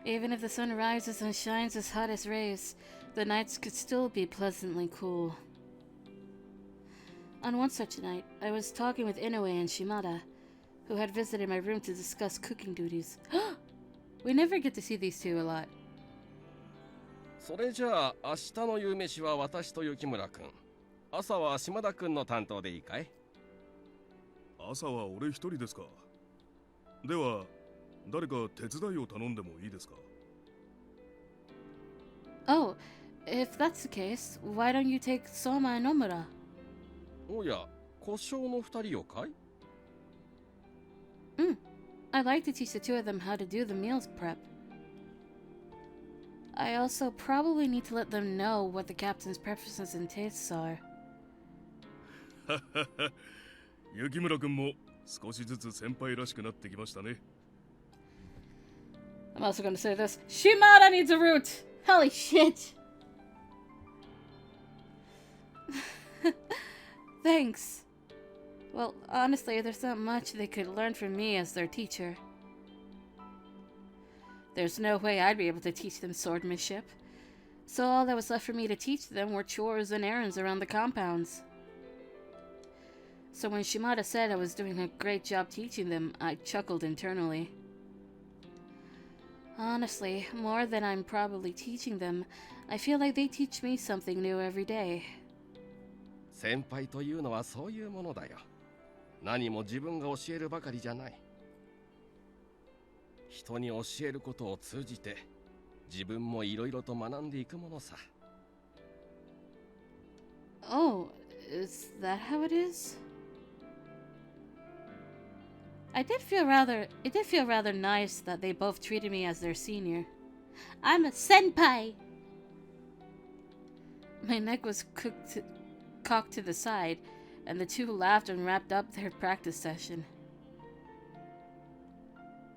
Even if the sun rises and shines his hottest rays, the nights could still be pleasantly cool. On one such night, I was talking with Inoue and Shimada, who had visited my room to discuss cooking duties. We never get to see these two a lot. それじゃあ明日の夕飯は私と雪村くん。朝は島田くんの担当でいいかい？朝は俺一人ですか。では誰か手伝いを頼んでもいいですか？ Oh, if that's the case, why don't you take Souma and Omura? おや、故障の二人をかい？ I'd like to teach the two of them how to do the meals prep. I also probably need to let them know what the captain's preferences and tastes are. 雪村くんも少しずつ先輩らしくなってきましたね。I'm also going to say this. Shimada needs a root! Holy shit! Thanks. Well, honestly, there's not much they could learn from me as their teacher. There's no way I'd be able to teach them swordsmanship. So all that was left for me to teach them were chores and errands around the compounds. So when Shimada said I was doing a great job teaching them, I chuckled internally. Honestly, more than I'm probably teaching them, I feel like they teach me something new every day. 先輩というのはそういうものだよ。何も自分が教えるばかりじゃない。人に教えることを通じて、自分もいろいろと学んでいくものさ。Oh, is that how it is? It did feel rather nice that they both treated me as their senior. I'm a senpai! My neck was cocked to the side, and the two laughed and wrapped up their practice session.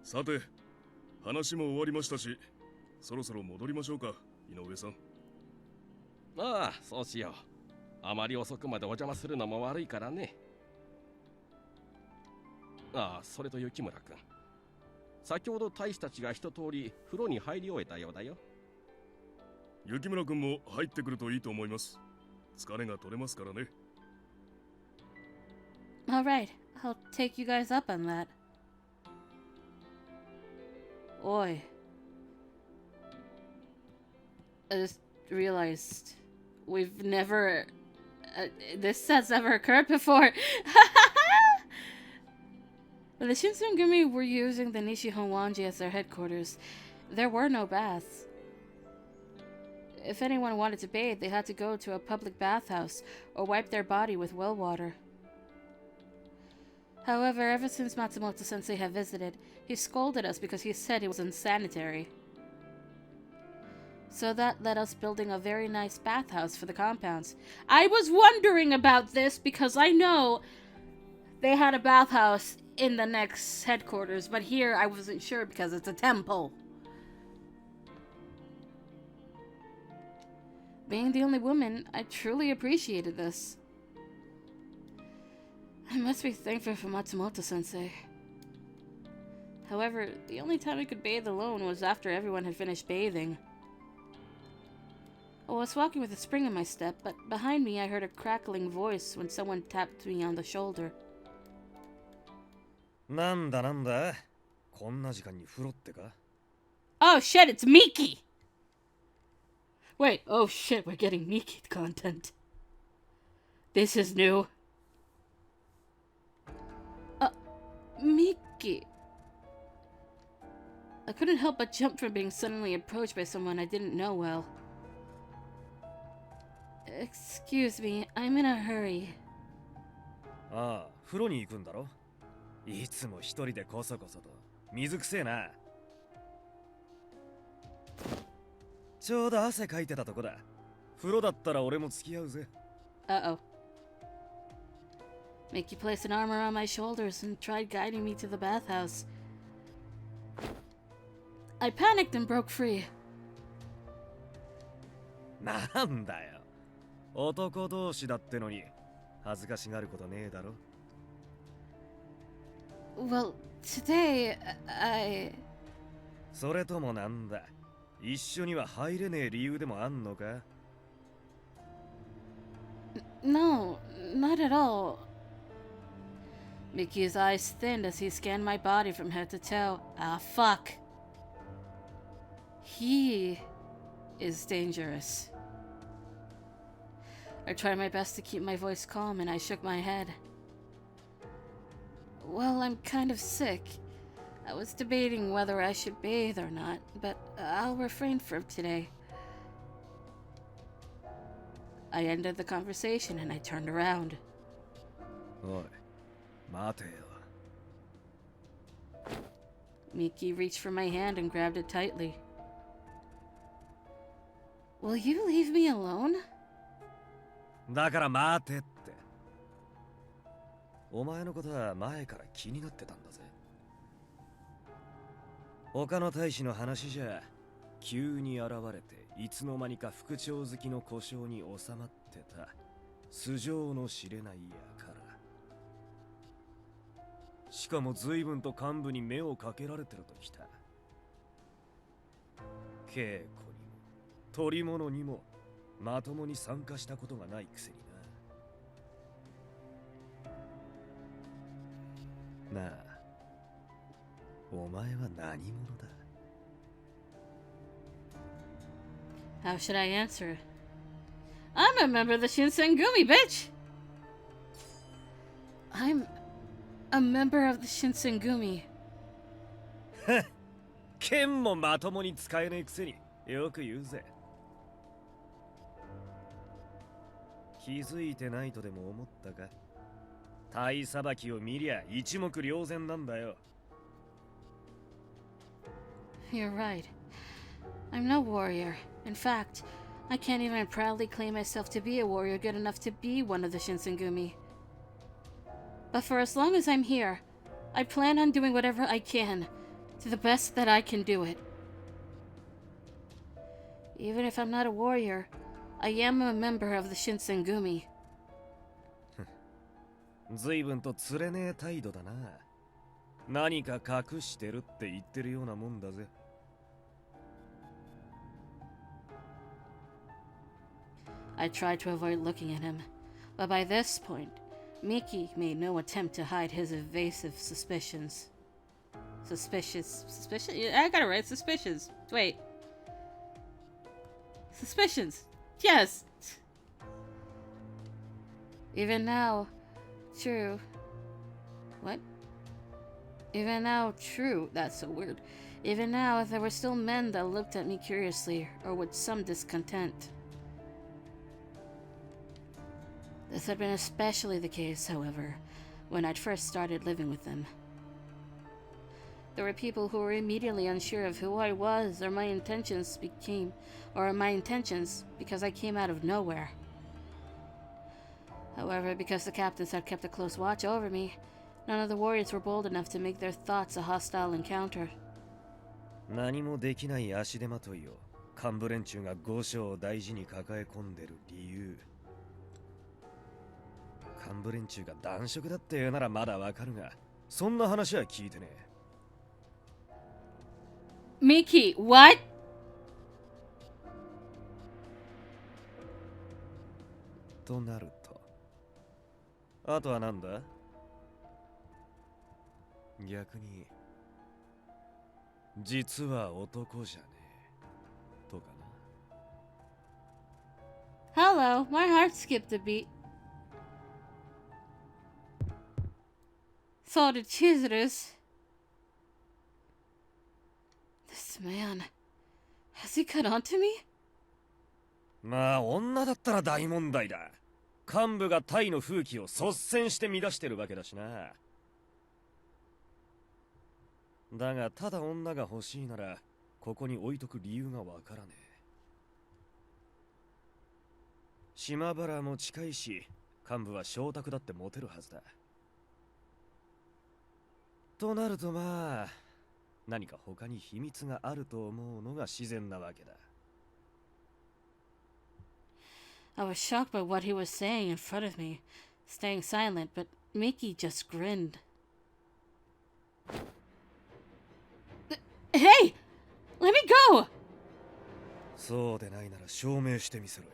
さて、話も終わりましたし、そろそろ戻りましょうか、井上さん。ああ、そうしよう。あまり遅くまでお邪魔するのも悪いからね。ああ、それと雪村くん。先ほど大使たちが一通り風呂に入り終えたようだよ。雪村くんも入ってくるといいと思います。疲れが取れますからね。Alright, I'll take you guys up on that. Oi. I just realized we've never... this has never occurred before. When the Shinsengumi were using the Nishihonwanji as their headquarters, there were no baths. If anyone wanted to bathe, they had to go to a public bathhouse or wipe their body with well water. However, ever since Matsumoto-sensei had visited, he scolded us because he said it was unsanitary. So that led us building a very nice bathhouse for the compounds. I was wondering about this because I know they had a bathhouse in the next headquarters, but here I wasn't sure because it's a temple. Being the only woman, I truly appreciated this. I must be thankful for Matsumoto-sensei. However, the only time I could bathe alone was after everyone had finished bathing. I was walking with a spring in my step, but behind me I heard a crackling voice when someone tapped me on the shoulder. なんだこんな時間に風呂ってか? Oh shit, it's Miki! Wait, oh shit, we're getting Miki content. This is new. Miki. I couldn't help but jump from being suddenly approached by someone I didn't know well. Excuse me, I'm in a hurry. ああ、風呂に行くんだろ? いつも一人でこそこそと水くせえな。ちょうど汗かいてたとこだ。風呂だったら俺も付き合うぜ。Uh-oh. Mickey placed an arm around my shoulders and tried guiding me to the bathhouse. I panicked and broke free. なんだよ。男同士だってのに恥ずかしがることねえだろ。Well, today, I... それともなんだ、一緒には入れねえ理由でもあんのか？ No, not at all. Miki's eyes thinned as he scanned my body from head to toe. Ah, fuck. He is dangerous. I tried my best to keep my voice calm and I shook my head. Well, I'm kind of sick. I was debating whether I should bathe or not, but I'll refrain from today. I ended the conversation and I turned around. おい、待てよ。 Miki reached for my hand and grabbed it tightly. Will you leave me alone? だから待てって。お前のことは前から気になってたんだぜ。他の大使の話じゃ、急に現れていつの間にか副長好きの故障に収まってた素性の知れないやから。しかも随分と幹部に目をかけられてるときた。稽古にも捕り物にもまともに参加したことがないくせにな。なあ、お前は何者だ？ How should I answer? I'm a member of the Shinsengumi, bitch! I'm a member of the Shinsengumi. 剣もまともに使えねえくせによく言うぜ。気づいてないとでも思ったか？体さばきを見りゃ一目瞭然なんだよ。 You're right. I'm no warrior. In fact, I can't even proudly claim myself to be a warrior good enough to be one of the Shinsengumi. But for as long as I'm here, I plan on doing whatever I can, to the best that I can do it. Even if I'm not a warrior, I am a member of the Shinsengumi. 随分とつれねえ態度だな。何か隠してるって言ってるようなもんだぜ。 I tried to avoid looking at him, but by this point, Miki made no attempt to hide his evasive suspicions. Suspicion? Yeah, I got it right. Suspicions. Wait. Suspicions. Yes. Even now, true. What? Even now, true. That's so weird. Even now, there were still men that looked at me curiously, or with some discontent. This had been especially the case, however, when I'd first started living with them. There were people who were immediately unsure of who I was or my intentions because I came out of nowhere. However, because the captains had kept a close watch over me, none of the warriors were bold enough to make their thoughts a hostile encounter. 何もできない足手まといを幹部連中が五章を大事に抱え込んでる理由。 幹部連中が男色だって言うならまだわかるが、そんな話は聞いてねえ。 Miki, what? となると、あとはなんだ？逆に、実は男じゃねえ、とかな。 Hello, my heart skipped a beat. So did Chizurus. This man, has he cut onto me? まあ女だったら大問題だ。幹部がタイの風紀を率先して乱してるわけだしな。だがただ女が欲しいならここに置いとく理由がわからねえ。島原も近いし、幹部は承諾だってモテるはずだ。となるとまあ、何か他に秘密があると思うのが自然なわけだ。I was shocked by what he was saying in front of me, staying silent, but Miki just grinned. Hey! そうでないなら証明してみせろよ。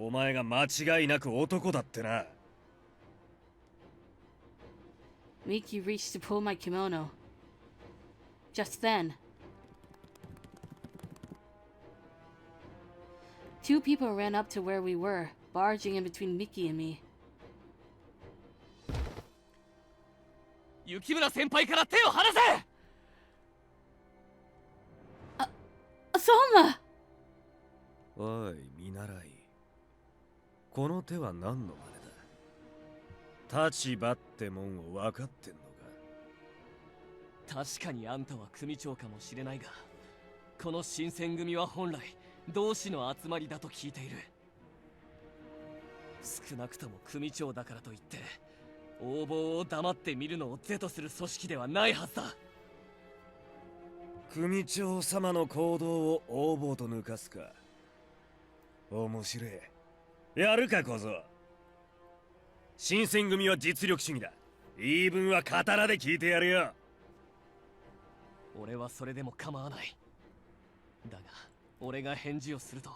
お前が間違いなく男だってな。Miki reached to pull my kimono. Just then, two people ran up to where we were, barging in between Miki and me. 雪村先輩から手を離せ。Souma! おい、見習い。この手は何の真似だ。立場ってもんを分かってんのか。確かにあんたは組長かもしれないが、この新選組は本来同志の集まりだと聞いている。少なくとも組長だからといって横暴を黙って見るのを是とする組織ではないはずだ。組長様の行動を横暴と抜かすか。面白い。やるか小僧。新選組は実力主義だ。言い分は刀で聞いてやるよ。俺はそれでも構わない。だが俺が返事をすると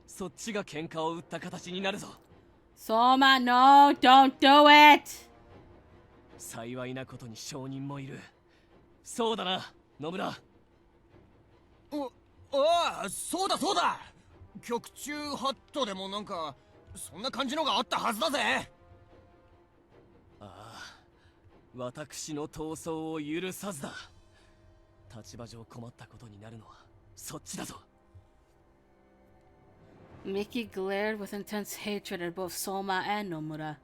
そっちが喧嘩を売った形になるぞ。 Souma, no, don't do it! 幸いなことに証人もいる。そうだな、野村。ああ、そうだそうだ。局中ハットでもなんかそんな感じのがあったはずだぜ。ああ、私の闘争を許さずだ。立場上困ったことになるのはそっちだぞ。 Miki glared with intense hatred at both Souma and Nomura.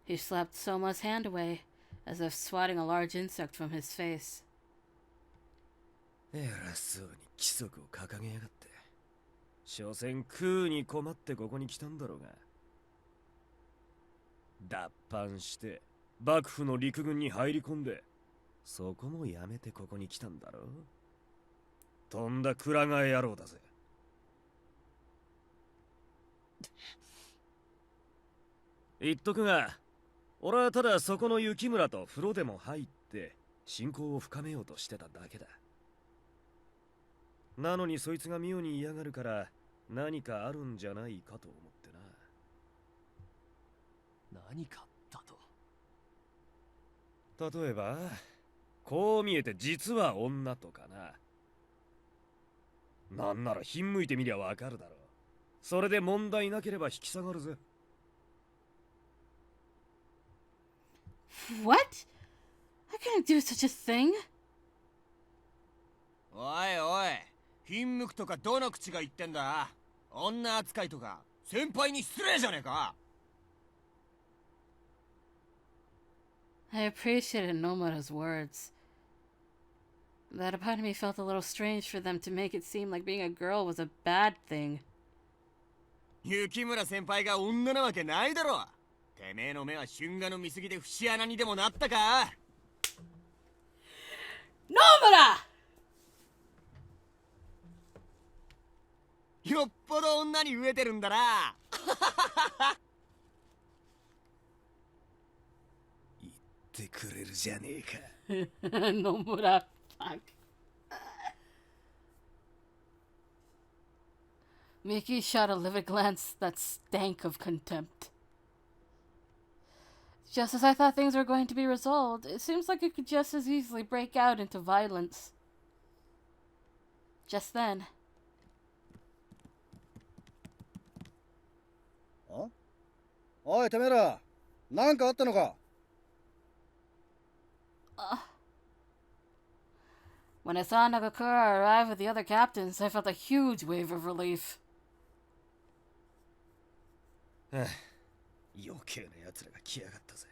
He slapped Soma's hand away, as if swatting a large insect from his face. 偉そうに規則を掲げやがって。所詮食うに困ってここに来たんだろうが。脱藩して幕府の陸軍に入り込んで、そこもやめてここに来たんだろう。とんだくら替え野郎だぜ。言っとくが、俺はただそこの雪村と風呂でも入って親交を深めようとしてただけだ。なのにそいつが妙に嫌がるから何かあるんじゃないかと思ってな。何かだと。例えばこう見えて実は女とかな。なんならひんむいてみりゃわかるだろう。それで問題なければ引き下がるぜ。What? I couldn't do such a thing. おいおい、ひんむくとかどの口が言ってんだ。女扱いとか先輩に失礼じゃねえか。 I appreciated Nomura's words. That a part of me felt a little strange for them to make it seem like being a girl was a bad thing. 雪村先輩が女なわけないだろ。てめえの目は春画の見過ぎで節穴にでもなったか。 Nomura! よっぽど女に飢えてるんだな。言ってくれるじゃねえか。Nomura, fuck. Miki shot a livid glance that stank of contempt. Just as I thought things were going to be resolved, it seems like it could just as easily break out into violence. Just then, おいてめえら、なんかあったのか。 when I saw Nagakura arrive with the other captains, I felt a huge wave of relief. 余計な奴らが来やがったぜ。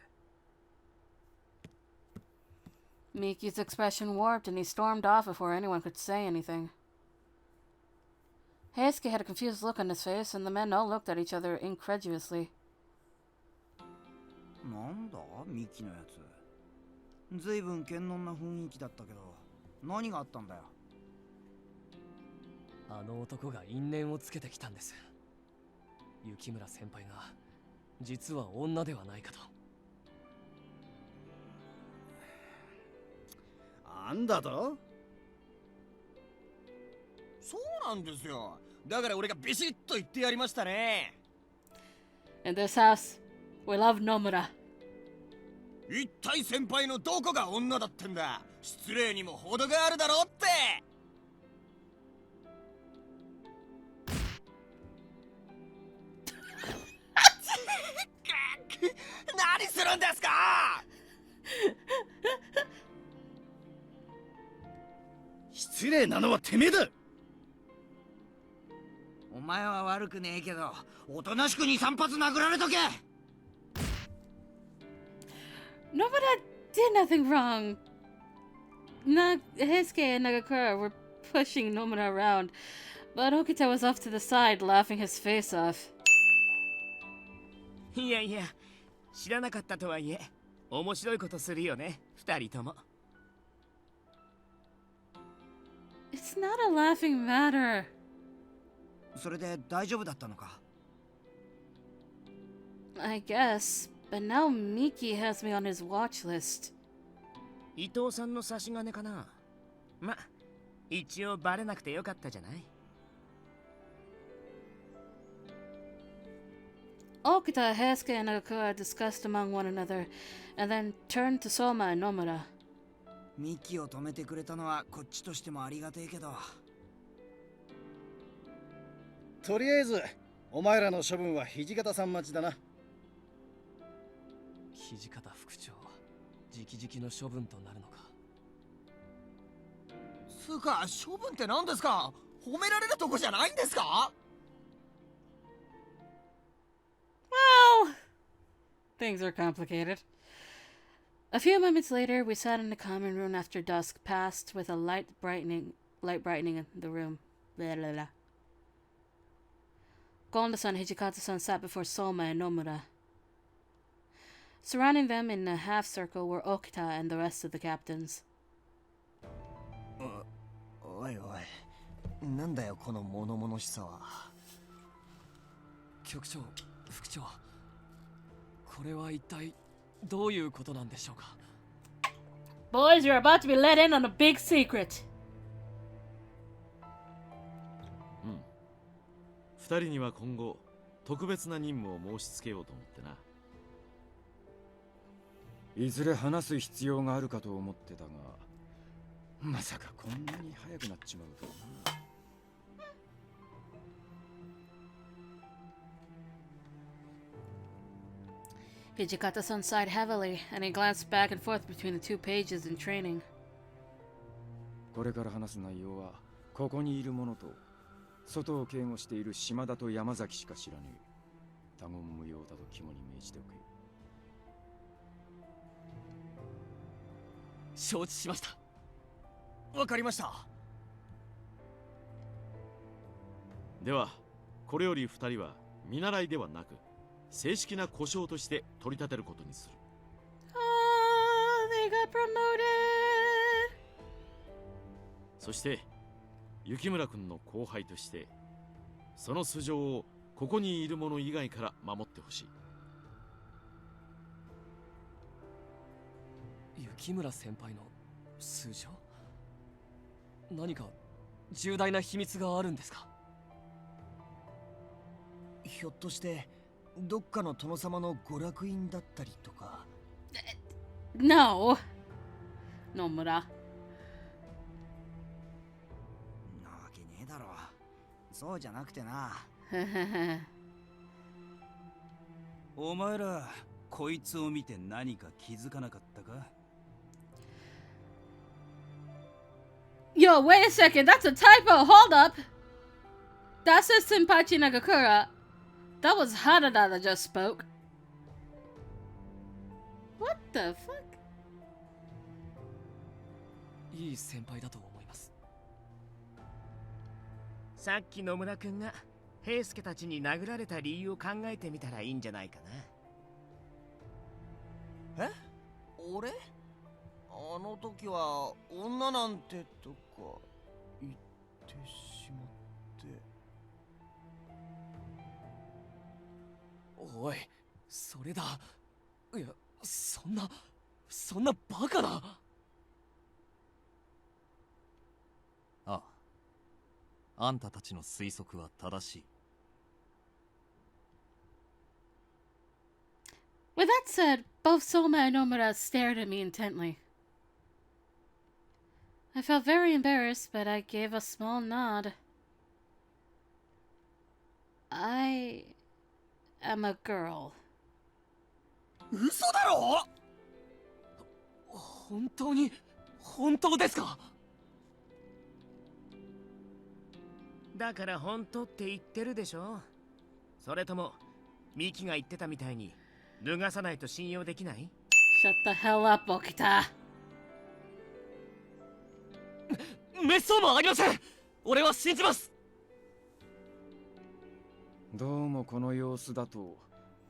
Miki's expression warped and he stormed off before anyone could say anything. Heisuke had a confused look on his face, and the men all looked at each other incredulously. なんだミキのやつ。ずいぶん堅能な雰囲気だったけど、何があったんだよ。あの男が因縁をつけてきたんです。雪村先輩が実は女ではないかと。なんだと？そうなんですよ。だから俺がビシッと言ってやりましたね。In this house, we love Nomura. 一体先輩のどこが女だってんだ。失礼にも程があるだろうって。何するんですか？失礼なのはてめえだ。お前は悪くねえけど、おとなしく2、3発殴られとけ。 Nomura did nothing wrong. Heisuke and Nagakura were pushing Nomura around, but Okita was off to the side, laughing his face off. いやいや、知らなかったとはいえ、面白いことするよね、二人とも。It's not a laughing matter. それで大丈夫だったのか？ I guess, but now Miki has me on his watch list. 伊藤さんの差し金かな。ま、一応バレなくてよかったじゃない。Okita, Heisuke, and Nagakura discussed among one another, and then turned to Souma and Nomura. ミキを止めてくれたのはこっちとしてもありがてえけど。とりあえずお前らの処分は土方さん待ちだな。土方副長、直々の処分となるのか。つうか、処分って何ですか？褒められるとこじゃないんですか？ Well, things are complicated. A few moments later, we sat in the common room after dusk passed with a light brightening in the room. Blah, blah, blah. Gonda-san and Hijikata-san sat before Souma and Nomura. Surrounding them in a half circle were Okita and the rest of the captains. おいおい、なんだよこの物々しさは。局長、副長、これは一体どういうことなんでしょうか。 Boys, you're about to be let in on a big secret. 二人には今後特別な任務を申し付けようと思ってな。いずれ話す必要があるかと思ってたが、まさかこんなに早くなっちまうとはな。Hijikata-san sighed heavily, and he glanced back and forth between the 2 pages in training. これから話す内容はここにいる者と外を警護している島田と山崎しか知らねえ。他言無用だと肝に銘じておけ。承知しました。わかりました。ではこれより二人は見習いではなく正式な故障として取り立てることにする。Oh, they got promoted! そして雪村君の後輩としてその素性をここにいる者以外から守ってほしい。雪村先輩の素性？何か重大な秘密があるんですか？ひょっとしてどっかの殿様の娯楽院だったりとか。 No! Nomura. なわけねえだろ。そうじゃなくてな。お前らこいつを見て何か気づかなかったか？ Yo, wait a second, that's a typo, hold up! That says Senpaichi Nagakura. That was Harada that just spoke. What the fuck? いい先輩だと思います。さっき野村くんが平助たちに殴られた理由を考えてみたらいいんじゃないかな。え？俺？あの時は女なんてとか言ってしまって。おい、それだ。いや、そんなバカな。あんたたちの推測は正しい。 With that said, both Souma and Nomura stared at me intently. I felt very embarrassed, but I gave a small nod. I am a girl. 嘘だろ。本当に本当ですか。だから本当って言ってるでしょ。それともミキが言ってたみたいに脱がさないと信用できない？ Shut the hell up, Okita. 滅相もありません。俺は信じます。どうもこの様子だと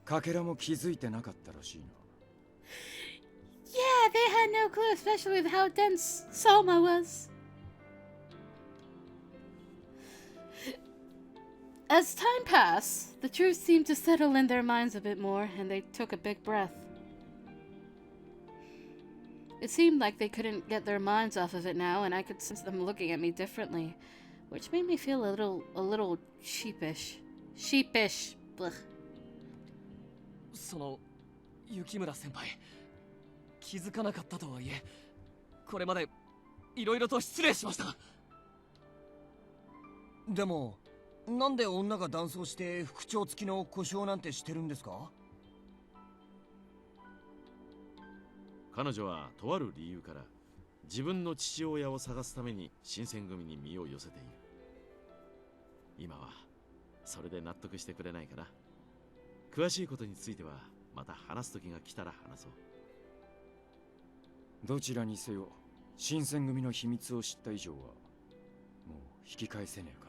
かけらも気づいてなかったらしいな。 Yeah, they had no clue, especially with how dense Souma was. As time passed, the truth seemed to settle in their minds a bit more, and they took a big breath. It seemed like they couldn't get their minds off of it now, and I could sense them looking at me differently, which made me feel a little sheepish. Sheepish. Blech. その雪村先輩、気づかなかったとはいえ、これまでいろいろと失礼しました。でもなんで女が男装して副長付きの故障なんてしてるんですか？彼女はとある理由から自分の父親を探すために新選組に身を寄せている。今はそれで納得してくれないかな。詳しいことについてはまた話す時が来たら話そう。どちらにせよ新選組の秘密を知った以上はもう引き返せねえか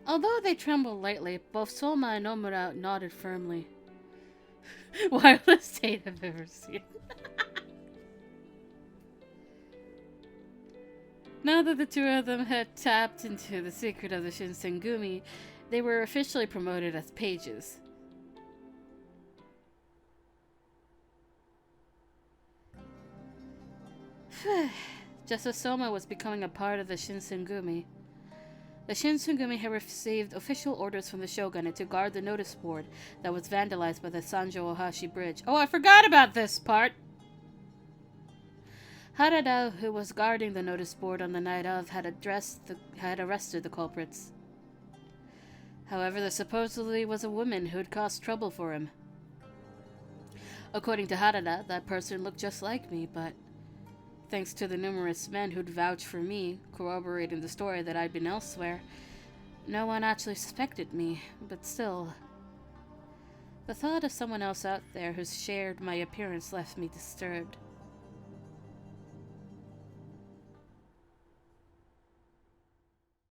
らな。 Although they trembled lightly, both Souma and Nomura nodded firmly. Wildest date I've ever seen. Now that the two of them had tapped into the secret of the Shinsengumi, they were officially promoted as pages. Just as Souma was becoming a part of the Shinsengumi, the Shinsengumi had received official orders from the shogunate to guard the notice board that was vandalized by the Sanjo Ohashi Bridge. Oh, I forgot about this part! Harada, who was guarding the notice board on the night of, had arrested the culprits. However, there supposedly was a woman who had caused trouble for him. According to Harada, that person looked just like me, but thanks to the numerous men who'd vouched for me, corroborating the story that I'd been elsewhere, no one actually suspected me, but still. The thought of someone else out there who shared my appearance left me disturbed.